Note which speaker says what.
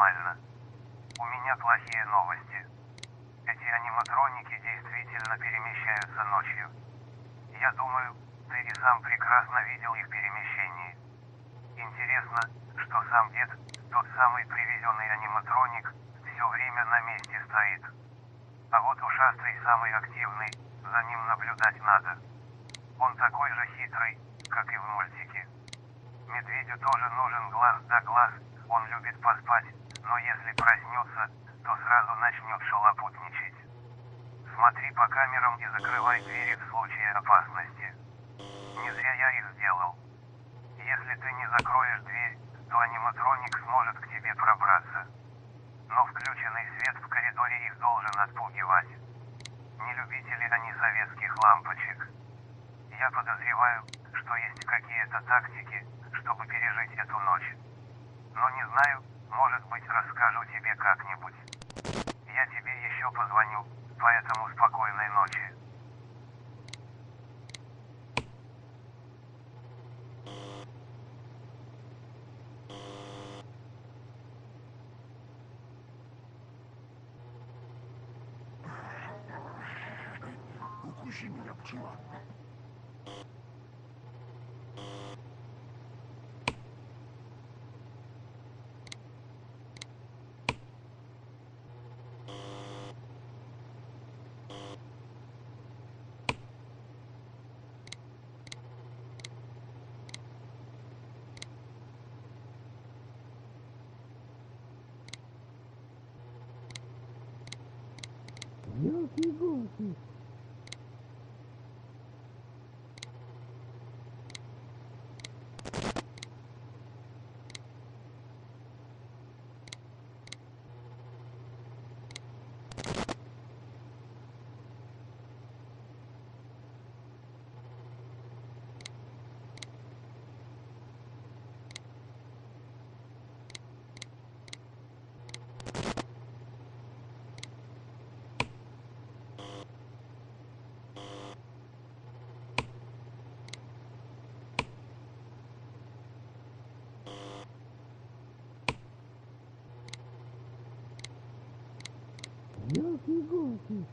Speaker 1: нормально. У меня плохие новости. Эти аниматроники действительно перемещаются ночью. Я думаю, ты и сам прекрасно видел их перемещение. Интересно, что сам дед, тот самый привезенный аниматроник, все время на месте стоит. А вот ушастый самый активный, за ним наблюдать надо. Он такой же хитрый, как и в мультике. Медведю тоже нужен глаз да глаз, он любит поспать, но если проснется, то сразу начнет шалопутничать. Смотри по камерам и закрывай двери в случае опасности. Не зря я их сделал. Если ты не закроешь дверь, то аниматроник сможет к тебе пробраться. Но включенный свет в коридоре их должен отпугивать. Не любители они советских лампочек. Я подозреваю, что есть какие-то тактики, чтобы пережить эту ночь. Но не знаю, может быть, расскажу тебе как-нибудь. Я тебе еще позвоню, поэтому спокойной ночи.
Speaker 2: Укуси меня, пчела.
Speaker 3: Елки-иголки. Елки-иголки.